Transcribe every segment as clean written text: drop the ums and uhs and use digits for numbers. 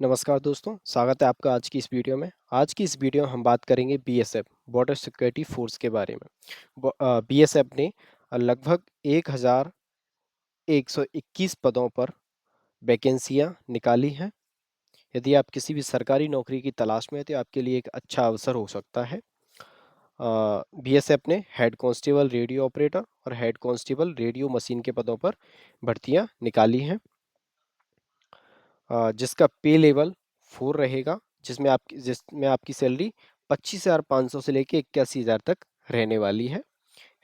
नमस्कार दोस्तों, स्वागत है आपका आज की इस वीडियो में। आज की इस वीडियो में हम बात करेंगे बीएसएफ बॉर्डर सिक्योरिटी फोर्स के बारे में। बीएसएफ ने लगभग 1121 पदों पर वैकेंसियां निकाली हैं। यदि आप किसी भी सरकारी नौकरी की तलाश में हैं तो आपके लिए एक अच्छा अवसर हो सकता है। बीएसएफ ने हेड कांस्टेबल रेडियो ऑपरेटर और हेड कांस्टेबल रेडियो मशीन के पदों पर भर्तियां निकाली हैं, जिसका पे लेवल 4 रहेगा, जिसमें आपकी सैलरी 25,500 से लेके 81,000 तक रहने वाली है,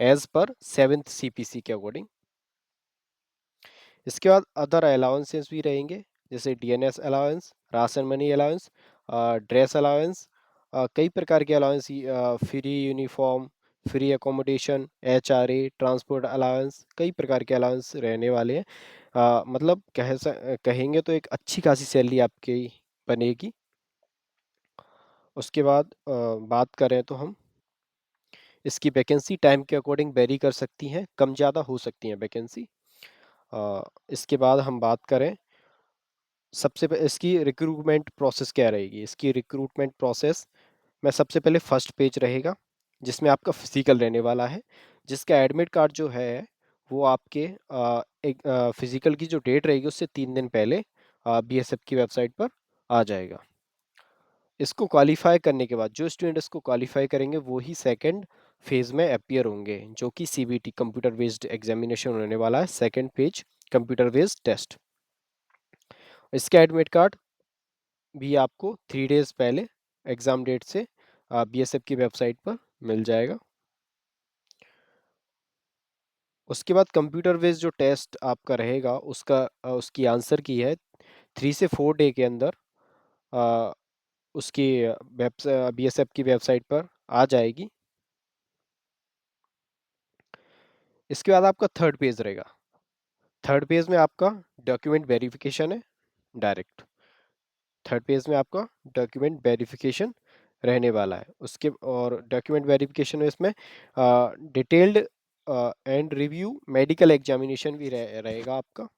एज पर 7th सीपीसी के अकॉर्डिंग। इसके बाद अदर अलाउंसेस भी रहेंगे, जैसे DNS allowance, ration money allowance, dress allowance, कई प्रकार के allowance, free uniform, free accommodation, HRA, transport allowance, कई प्रकार के अलाउंस रहने वाले हैं। मतलब कहेंगे तो एक अच्छी खासी सैलरी आपकी बनेगी। उसके बाद बात करें तो हम इसकी वैकेंसी टाइम के अकॉर्डिंग वेरी कर सकती हैं, कम ज़्यादा हो सकती हैं वैकेंसी। इसके बाद हम बात करें इसकी रिक्रूटमेंट प्रोसेस क्या रहेगी। इसकी रिक्रूटमेंट प्रोसेस में सबसे पहले फर्स्ट पेज रहेगा, जिसमें आपका फिजिकल रहने वाला है, जिसका एडमिट कार्ड जो है वो आपके एक फिजिकल की जो डेट रहेगी उससे 3 दिन पहले बीएसएफ की वेबसाइट पर आ जाएगा। इसको क्वालिफाई करने के बाद जो स्टूडेंट इसको क्वालिफाई करेंगे वो ही सेकंड फेज में अपियर होंगे, जो कि सीबीटी कंप्यूटर बेस्ड एग्जामिनेशन होने वाला है, second page computer based test. इसका एडमिट कार्ड भी आपको 3 डेज पहले एग्जाम डेट से बीएसएफ की वेबसाइट पर मिल जाएगा। उसके बाद कंप्यूटर बेस्ड जो टेस्ट आपका रहेगा उसकी आंसर की है 3 से 4 डे के अंदर उसकी बीएसएफ की वेबसाइट पर आ जाएगी। इसके बाद आपका थर्ड पेज रहेगा। थर्ड पेज में आपका डॉक्यूमेंट वेरिफिकेशन है डायरेक्ट। थर्ड पेज में आपका डॉक्यूमेंट वेरिफिकेशन रहने वाला है। उसके और डॉक्यूमेंट वेरिफिकेशन में इसमें detailed and review medical examination भी रहेगा आपका।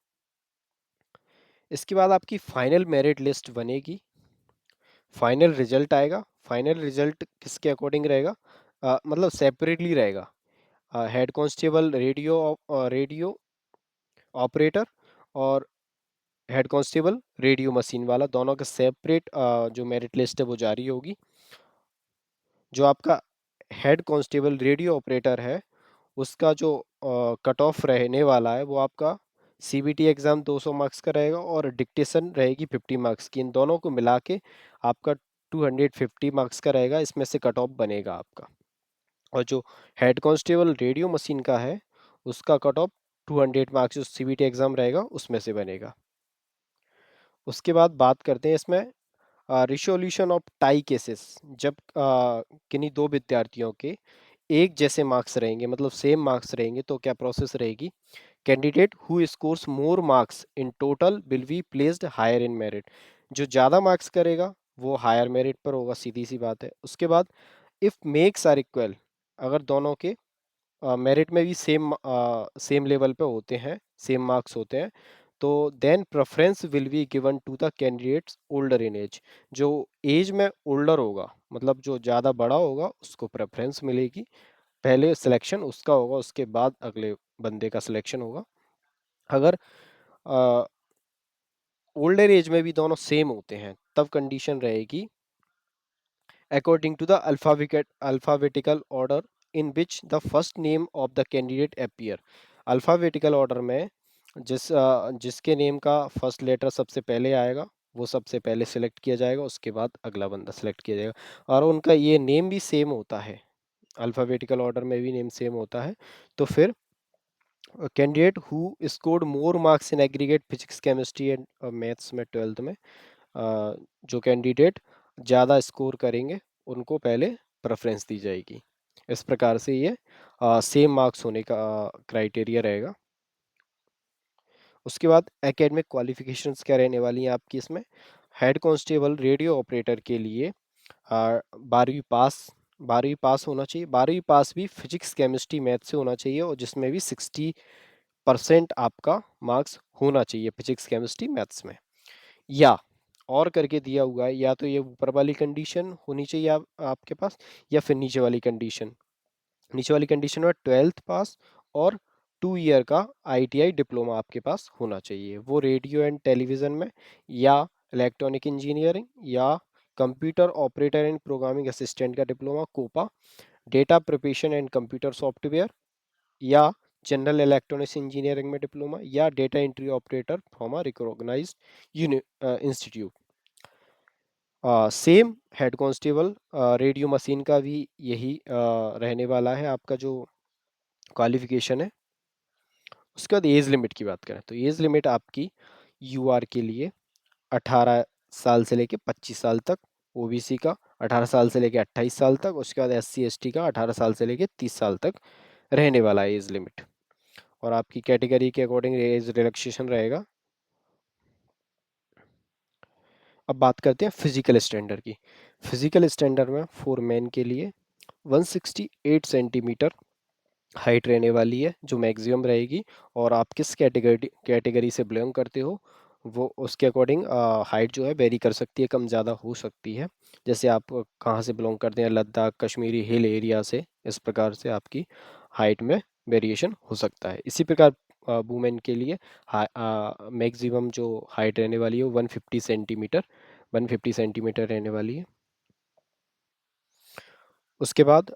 इसके बाद आपकी फाइनल मेरिट लिस्ट बनेगी, फाइनल रिजल्ट आएगा। फाइनल रिजल्ट किसके अकॉर्डिंग रहेगा, मतलब सेपरेटली रहेगा। हेड कांस्टेबल रेडियो ऑपरेटर और हेड कांस्टेबल रेडियो मशीन वाला, दोनों का सेपरेट जो मेरिट लिस्ट है वो जारी होगी। जो आपका हेड कांस्टेबल रेडियो ऑपरेटर है उसका जो कट ऑफ रहने वाला है वो आपका सीबीटी एग्ज़ाम 200 मार्क्स का रहेगा और डिक्टेशन रहेगी 50 मार्क्स की। इन दोनों को मिला के आपका 250 मार्क्स का रहेगा, इसमें से कट ऑफ बनेगा आपका। और जो हेड कांस्टेबल रेडियो मशीन का है उसका कट ऑफ 200 मार्क्स जो सीबीटी एग्ज़ाम रहेगा उसमें से बनेगा। उसके बाद बात करते हैं इसमें रिसोल्यूशन ऑफ टाई केसेस। जब किन्हीं दो विद्यार्थियों के एक जैसे मार्क्स रहेंगे, मतलब सेम मार्क्स रहेंगे, तो क्या प्रोसेस रहेगी। Candidate who scores more marks in total will be placed higher in merit. जो ज़्यादा मार्क्स करेगा वो हायर मेरिट पर होगा, सीधी सी बात है। उसके बाद इफ़ मेक्स आर इक्वल, अगर दोनों के मेरिट में भी सेम लेवल पे होते हैं, सेम मार्क्स होते हैं, तो then preference will be given to the candidates older in age. जो एज में ओल्डर होगा, मतलब जो ज़्यादा बड़ा होगा उसको प्रेफरेंस मिलेगी। पहले सिलेक्शन उसका होगा, उसके बाद अगले बंदे का सिलेक्शन होगा। अगर ओल्डर एज में भी दोनों सेम होते हैं तब कंडीशन रहेगी according to the alphabetical order in which the first name of the candidate appear। Alphabetical order में जिसके नेम का फर्स्ट लेटर सबसे पहले आएगा वो सबसे पहले सिलेक्ट किया जाएगा, उसके बाद अगला बंदा सिलेक्ट किया जाएगा। और उनका ये नेम भी सेम होता है, अल्फ़ाबेटिकल ऑर्डर में भी नेम सेम होता है। तो फिर candidate who scored more marks in aggregate physics chemistry and maths में 12th में, जो कैंडिडेट ज़्यादा स्कोर करेंगे उनको पहले प्रेफरेंस दी जाएगी। इस प्रकार से ये सेम मार्क्स होने का क्राइटेरिया रहेगा। उसके बाद एकेडमिक क्वालिफिकेशंस क्या रहने वाली हैं आपकी इसमें। हेड कांस्टेबल रेडियो ऑपरेटर के लिए 12वीं पास होना चाहिए। 12वीं पास भी फिजिक्स केमिस्ट्री मैथ से होना चाहिए और जिसमें भी 60% आपका मार्क्स होना चाहिए फिजिक्स केमिस्ट्री मैथ्स में। या और करके दिया हुआ है, या तो ये ऊपर वाली कंडीशन होनी चाहिए आपके पास, या फिर नीचे वाली कंडीशन। नीचे वाली कंडीशन में 12th पास और 2 ईयर का आईटीआई डिप्लोमा आपके पास होना चाहिए, वो रेडियो एंड टेलीविज़न में, या इलेक्ट्रॉनिक इंजीनियरिंग, या computer operator and programming assistant का diploma COPA, data preparation and computer software, या जनरल इलेक्ट्रॉनिक्स इंजीनियरिंग में डिप्लोमा, या data entry operator from a recognised institute. Same head constable radio machine का भी यही रहने वाला है आपका जो क्वालिफिकेशन है। उसके बाद एज लिमिट की बात करें तो एज लिमिट आपकी यूआर के लिए 18 साल से लेके 25 साल तक, ओबीसी का 18 साल से लेके 28 साल तक, उसके बाद एससी एसटी का 18 साल से लेके 30 साल तक रहने वाला है एज लिमिट। और आपकी कैटेगरी के अकॉर्डिंग एज रिलैक्सेशन रहेगा। अब बात करते हैं फिजिकल स्टैंडर्ड की। फिजिकल स्टैंडर्ड में फॉर मैन के लिए 168 सेंटीमीटर हाइट रहने वाली है जो मैक्सिमम रहेगी। और आप किस कैटेगरी से बिलोंग करते हो वो उसके अकॉर्डिंग हाइट जो है वेरी कर सकती है, कम ज़्यादा हो सकती है। जैसे आप कहाँ से बिलोंग करते हैं, लद्दाख, कश्मीरी हिल एरिया से, इस प्रकार से आपकी हाइट में वेरिएशन हो सकता है। इसी प्रकार वुमेन के लिए मैक्सिमम जो हाइट रहने वाली है वो 150 सेंटीमीटर, 150 सेंटीमीटर रहने वाली है। उसके बाद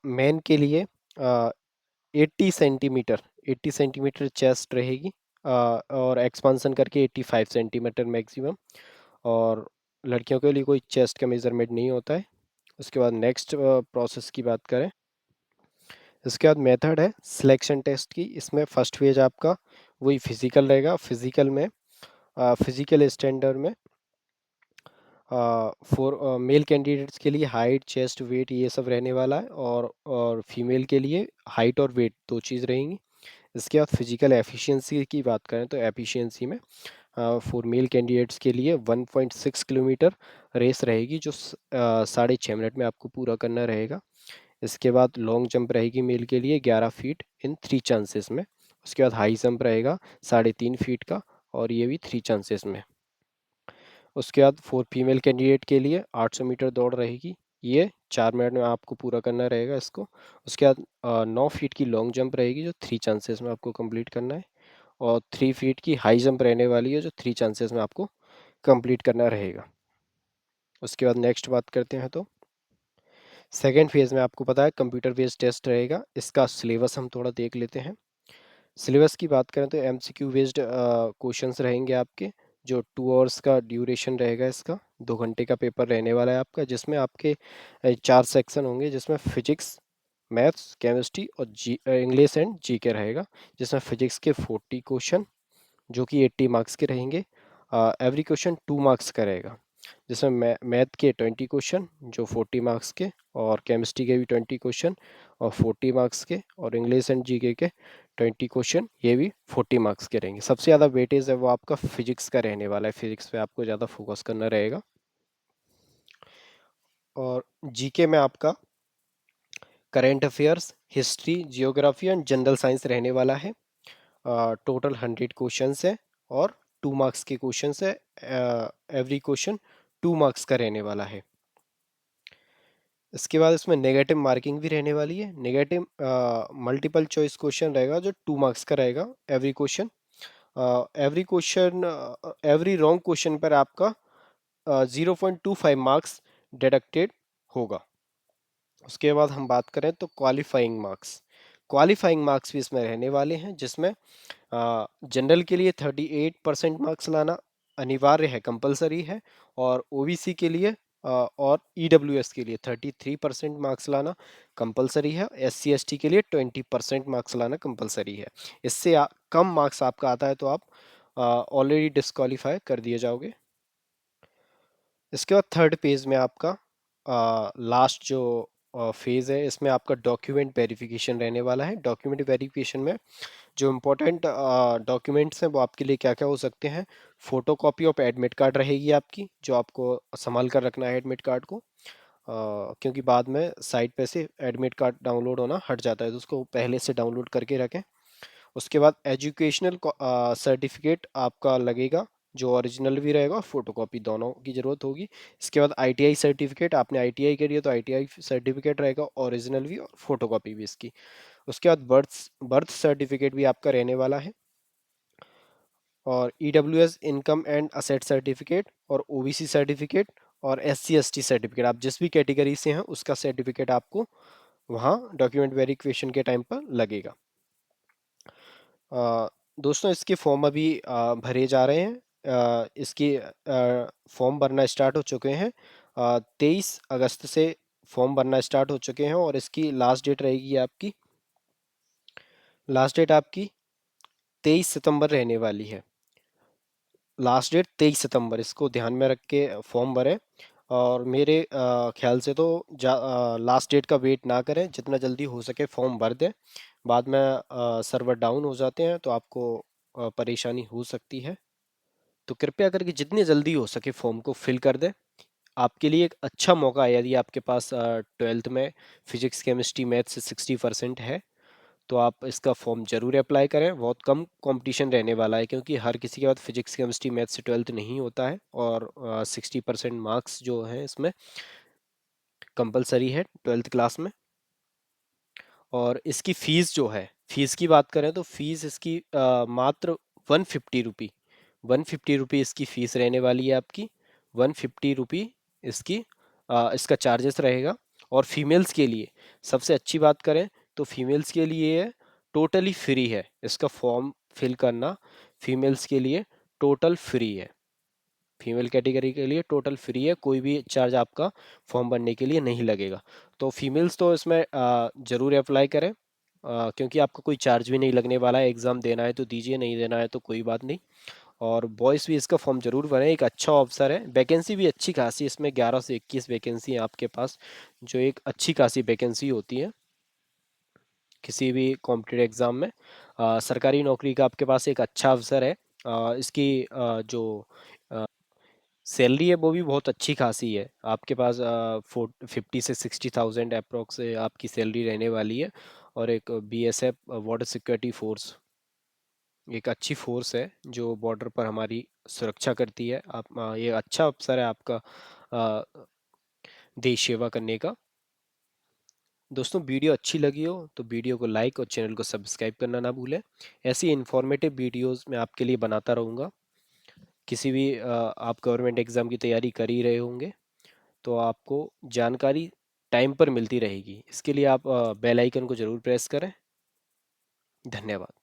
मेन के लिए 80 सेंटीमीटर, 80 सेंटीमीटर चेस्ट रहेगी, और एक्सपांसन करके 85 सेंटीमीटर मैक्सिमम। और लड़कियों के लिए कोई चेस्ट का मेजरमेंट नहीं होता है। उसके बाद नेक्स्ट प्रोसेस की बात करें, इसके बाद मेथड है सिलेक्शन टेस्ट की। इसमें फर्स्ट फेज आपका वही फिजिकल रहेगा। फिजिकल में फिजिकल स्टैंडर्ड में फॉर मेल कैंडिडेट्स के लिए हाइट, चेस्ट, वेट ये सब रहने वाला है, और फीमेल के लिए हाइट और वेट दो चीज़ रहेंगी। इसके बाद फिजिकल एफिशिएंसी की बात करें तो एफिशिएंसी में फॉर मेल कैंडिडेट्स के लिए 1.6 किलोमीटर रेस रहेगी जो 6.5 मिनट में आपको पूरा करना रहेगा। इसके बाद लॉन्ग जंप रहेगी मेल के लिए 11 फीट इन 3 चांसेस में। उसके बाद हाई जंप रहेगा 3.5 फीट का, और ये भी 3 चांसेस में। उसके बाद फॉर फीमेल कैंडिडेट के लिए 800 मीटर दौड़ रहेगी, ये 4 मिनट में आपको पूरा करना रहेगा इसको। उसके बाद 9 फीट की लॉन्ग जंप रहेगी जो 3 चांसेस में आपको कंप्लीट करना है। और 3 फीट की हाई जंप रहने वाली है जो 3 चांसेस में आपको कंप्लीट करना रहेगा। उसके बाद नेक्स्ट बात करते हैं तो सेकेंड फेज में आपको पता है कंप्यूटर बेस्ड टेस्ट रहेगा। इसका सिलेबस हम थोड़ा देख लेते हैं। सिलेबस की बात करें तो एमसीक्यू बेस्ड क्वेश्चंस रहेंगे आपके, जो 2 आवर्स का ड्यूरेशन रहेगा इसका। 2 घंटे का पेपर रहने वाला है आपका, जिसमें आपके 4 सेक्शन होंगे, जिसमें फिजिक्स, मैथ्स, केमिस्ट्री और जी इंग्लिश एंड जीके रहेगा। जिसमें फिजिक्स के 40 क्वेश्चन जो कि 80 मार्क्स के रहेंगे। एवरी क्वेश्चन 2 मार्क्स का रहेगा। जिसमें मैथ के 20 क्वेश्चन जो 40 मार्क्स के, और केमिस्ट्री के भी 20 क्वेश्चन और 40 मार्क्स के, और इंग्लिश एंड जीके के 20 क्वेश्चन ये भी 40 मार्क्स के रहेंगे। सबसे ज़्यादा वेटेज है वो आपका फिजिक्स का रहने वाला है, फिजिक्स पे आपको ज़्यादा फोकस करना रहेगा। और जीके में आपका current affairs, history, geography and general science रहने वाला है। टोटल 100 क्वेश्चंस है, और 2 मार्क्स के क्वेश्चंस है। एवरी क्वेश्चन 2 मार्क्स का रहने वाला है। इसके बाद इसमें नेगेटिव मार्किंग भी रहने वाली है। नेगेटिव मल्टीपल चॉइस क्वेश्चन रहेगा जो 2 मार्क्स का रहेगा every question. Every question, every wrong question पर आपका 0.25 डिडक्टेड होगा। उसके बाद हम बात करें तो क्वालिफाइंग मार्क्स। क्वालिफाइंग मार्क्स भी इसमें रहने वाले हैं, जिसमें जनरल के लिए 38% मार्क्स लाना अनिवार्य है, कंपलसरी है। और ओबीसी के लिए और ईडब्ल्यूएस के लिए 33% मार्क्स लाना कंपलसरी है। एससी एसटी के लिए 20% मार्क्स लाना कंपलसरी है। इससे कम मार्क्स आपका आता है तो आप ऑलरेडी डिस्क्वालीफाई कर दिए जाओगे। इसके बाद थर्ड पेज में आपका लास्ट जो फेज़ है, इसमें आपका डॉक्यूमेंट वेरिफिकेशन रहने वाला है। डॉक्यूमेंट वेरिफिकेशन में जो इम्पोर्टेंट डॉक्यूमेंट्स हैं वो आपके लिए क्या क्या हो सकते हैं। Photo copy of admit card रहेगी आपकी, जो आपको संभाल कर रखना है एडमिट कार्ड को, क्योंकि बाद में साइट पे से एडमिट कार्ड डाउनलोड होना हट जाता है, तो उसको पहले से डाउनलोड करके रखें। उसके बाद एजुकेशनल सर्टिफिकेट आपका लगेगा, जो ओरिजिनल भी रहेगा और फोटोकॉपी दोनों की ज़रूरत होगी। इसके बाद आईटीआई सर्टिफिकेट, आपने आईटीआई करी है तो आईटीआई सर्टिफिकेट रहेगा, ओरिजिनल भी और फोटोकॉपी भी इसकी। उसके बाद बर्थ बर्थ सर्टिफिकेट भी आपका रहने वाला है, और EWS income and asset certificate, और ओबीसी सर्टिफिकेट, और एससी एसटी सर्टिफिकेट, आप जिस भी कैटेगरी से हैं उसका सर्टिफिकेट आपको वहाँ डॉक्यूमेंट वेरिफिकेशन के टाइम पर लगेगा। दोस्तों इसके फॉर्म अभी भरे जा रहे हैं। इसकी फॉर्म भरना स्टार्ट हो चुके हैं। 23 अगस्त से फॉर्म भरना स्टार्ट हो चुके हैं, और इसकी लास्ट डेट आपकी 23 सितंबर रहने वाली है। लास्ट डेट 23 सितंबर, इसको ध्यान में रख के फॉर्म भरें। और मेरे ख्याल से तो लास्ट डेट का वेट ना करें, जितना जल्दी हो सके फॉर्म भर दें। बाद में सर्वर डाउन हो जाते हैं तो आपको परेशानी हो सकती है। तो कृपया करके जितनी जल्दी हो सके फॉर्म को फिल कर दें। आपके लिए एक अच्छा मौका है, यदि आपके पास 12th में फिजिक्स केमिस्ट्री मैथ से 60% है तो आप इसका फॉर्म जरूर अप्लाई करें। बहुत कम कंपटीशन रहने वाला है, क्योंकि हर किसी के पास फिजिक्स केमिस्ट्री मैथ से 12th नहीं होता है, और 60% मार्क्स जो हैं इसमें कंपलसरी है 12th क्लास में। और इसकी फ़ीस जो है, फ़ीस की बात करें तो फ़ीस इसकी मात्र 150 रुपी, 150 रुपी इसकी फ़ीस रहने वाली है आपकी। 150 रुपी इसकी इसका चार्जेस रहेगा। और फीमेल्स के लिए सबसे अच्छी बात करें तो फीमेल्स के लिए टोटली फ्री है इसका फॉर्म फिल करना। फीमेल्स के लिए टोटल फ्री है, फीमेल कैटेगरी के लिए टोटल फ्री है, कोई भी चार्ज आपका फॉर्म भरने के लिए नहीं लगेगा। तो फीमेल्स तो इसमें ज़रूर अप्लाई करें, क्योंकि आपका कोई चार्ज भी नहीं लगने वाला है। एग्ज़ाम देना है तो दीजिए, नहीं देना है तो कोई बात नहीं। और बॉयज़ भी इसका फॉर्म जरूर भरें, एक अच्छा ऑप्शन है। वैकेंसी भी अच्छी खासी इसमें 11 से 21 वैकेंसी है आपके पास, जो एक अच्छी खासी वैकेंसी होती है किसी भी कॉम्पिटिटिव एग्ज़ाम में। सरकारी नौकरी का आपके पास एक अच्छा अवसर है। इसकी जो सैलरी है वो भी बहुत अच्छी खासी है आपके पास। 50 से 60 थाउजेंड अप्रोक्स आपकी सैलरी रहने वाली है। और एक बीएसएफ बॉर्डर सिक्योरिटी फोर्स एक अच्छी फोर्स है जो बॉर्डर पर हमारी सुरक्षा करती है। आप ये अच्छा अवसर है आपका अ, देश सेवा करने का। दोस्तों वीडियो अच्छी लगी हो तो वीडियो को लाइक और चैनल को सब्सक्राइब करना ना भूलें। ऐसी इन्फॉर्मेटिव वीडियोस मैं आपके लिए बनाता रहूँगा। किसी भी आप गवर्नमेंट एग्ज़ाम की तैयारी कर ही रहे होंगे तो आपको जानकारी टाइम पर मिलती रहेगी। इसके लिए आप बेल आइकन को ज़रूर प्रेस करें। धन्यवाद।